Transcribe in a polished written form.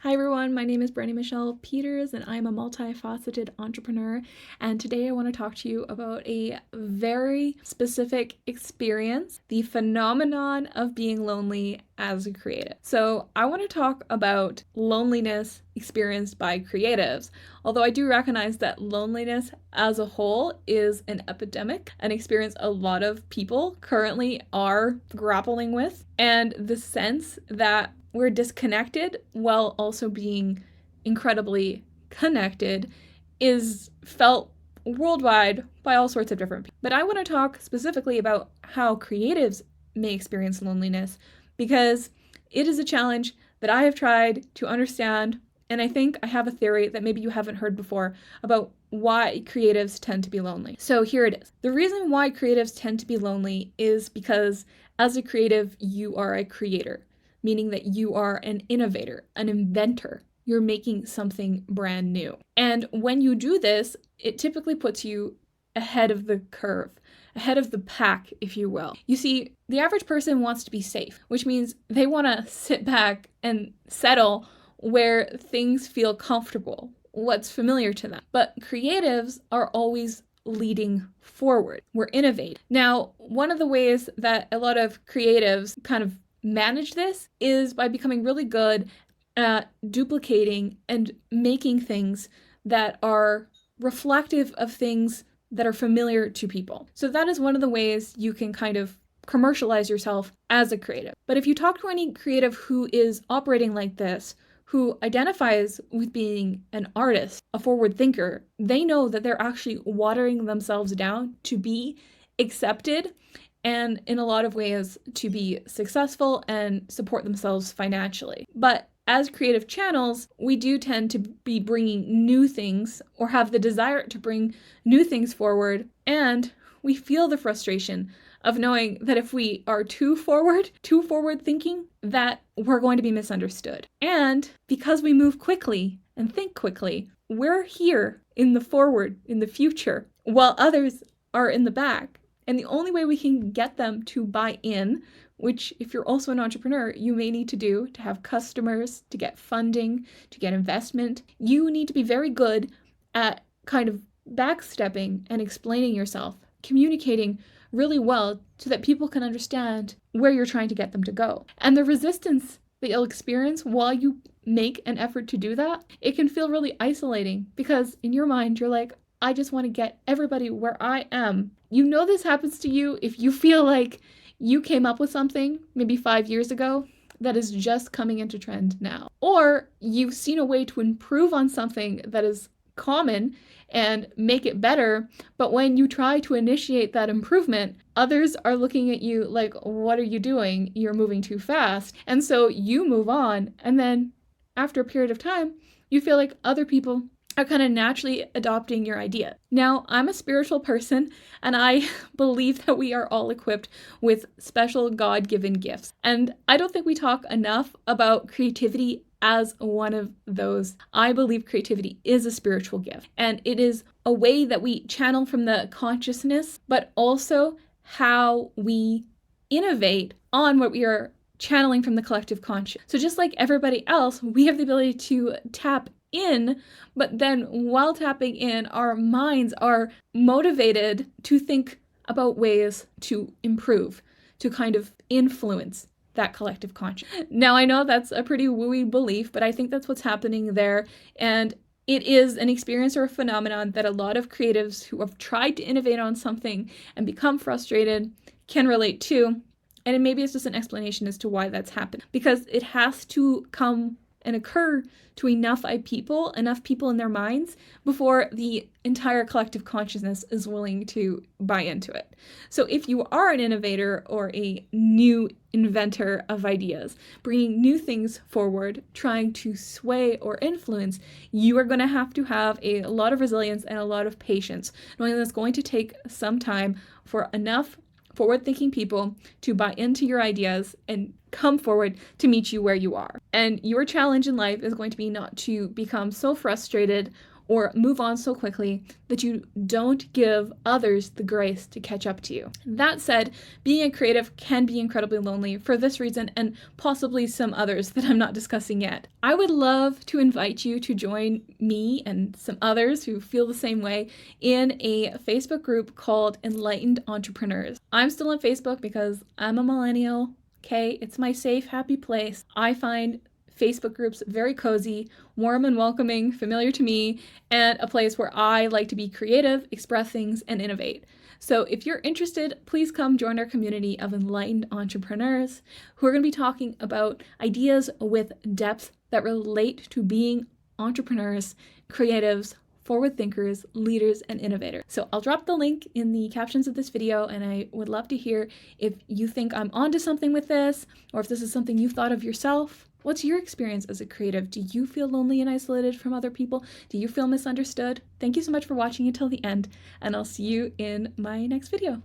Hi everyone, my name is Brandie Michelle Peters and I'm a multi-faceted entrepreneur, and today I want to talk to you about a very specific experience, the phenomenon of being lonely as a creative. So I want to talk about loneliness experienced by creatives, although I do recognize that loneliness as a whole is an epidemic, an experience a lot of people currently are grappling with, and the sense that we're disconnected while also being incredibly connected is felt worldwide by all sorts of different people. But I want to talk specifically about how creatives may experience loneliness because it is a challenge that I have tried to understand, and I think I have a theory that maybe you haven't heard before about why creatives tend to be lonely. So here it is. The reason why creatives tend to be lonely is because as a creative, you are a creator, meaning that you are an innovator, an inventor. You're making something brand new. And when you do this, it typically puts you ahead of the curve, ahead of the pack, if you will. You see, the average person wants to be safe, which means they want to sit back and settle where things feel comfortable, what's familiar to them. But creatives are always leading forward. We're innovating. Now, one of the ways that a lot of creatives kind of manage this is by becoming really good at duplicating and making things that are reflective of things that are familiar to people. So that is one of the ways you can kind of commercialize yourself as a creative. But if you talk to any creative who is operating like this, who identifies with being an artist, a forward thinker, they know that they're actually watering themselves down to be accepted and in a lot of ways to be successful and support themselves financially. But as creative channels, we do tend to be bringing new things or have the desire to bring new things forward, and we feel the frustration of knowing that if we are too forward thinking, that we're going to be misunderstood. And because we move quickly and think quickly, we're here in the forward, in the future, while others are in the back. And the only way we can get them to buy in, which if you're also an entrepreneur, you may need to do to have customers, to get funding, to get investment, you need to be very good at kind of backstepping and explaining yourself, communicating really well so that people can understand where you're trying to get them to go. And the resistance that you'll experience while you make an effort to do that, it can feel really isolating because in your mind, you're like, I just want to get everybody where I am. You know this happens to you if you feel like you came up with something maybe 5 years ago that is just coming into trend now. Or you've seen a way to improve on something that is common and make it better, but when you try to initiate that improvement, others are looking at you like, what are you doing? You're moving too fast. And so you move on, and then after a period of time, you feel like other people are kind of naturally adopting your idea. Now, I'm a spiritual person, and I believe that we are all equipped with special God-given gifts. And I don't think we talk enough about creativity as one of those. I believe creativity is a spiritual gift, and it is a way that we channel from the consciousness, but also how we innovate on what we are channeling from the collective conscious. So just like everybody else, we have the ability to tap in, but then while tapping in, our minds are motivated to think about ways to improve, to kind of influence that collective consciousness. Now, I know that's a pretty wooey belief, but I think that's what's happening there. And it is an experience or a phenomenon that a lot of creatives who have tried to innovate on something and become frustrated can relate to. And maybe it's just an explanation as to why that's happened, because it has to come and occur to enough people in their minds before the entire collective consciousness is willing to buy into it. So if you are an innovator or a new inventor of ideas, bringing new things forward, trying to sway or influence, you are going to have a lot of resilience and a lot of patience, knowing that it's going to take some time for enough forward-thinking people to buy into your ideas and come forward to meet you where you are. And your challenge in life is going to be not to become so frustrated or move on so quickly that you don't give others the grace to catch up to you. That said, being a creative can be incredibly lonely for this reason and possibly some others that I'm not discussing yet. I would love to invite you to join me and some others who feel the same way in a Facebook group called Enlightened Entrepreneurs. I'm still on Facebook because I'm a millennial. Okay, it's my safe, happy place. I find Facebook groups very cozy, warm and welcoming, familiar to me, and a place where I like to be creative, express things, and innovate. So if you're interested, please come join our community of enlightened entrepreneurs who are going to be talking about ideas with depth that relate to being entrepreneurs, creatives, forward thinkers, leaders, and innovators. So I'll drop the link in the captions of this video, and I would love to hear if you think I'm onto something with this, or if this is something you've thought of yourself. What's your experience as a creative? Do you feel lonely and isolated from other people? Do you feel misunderstood? Thank you so much for watching until the end, and I'll see you in my next video.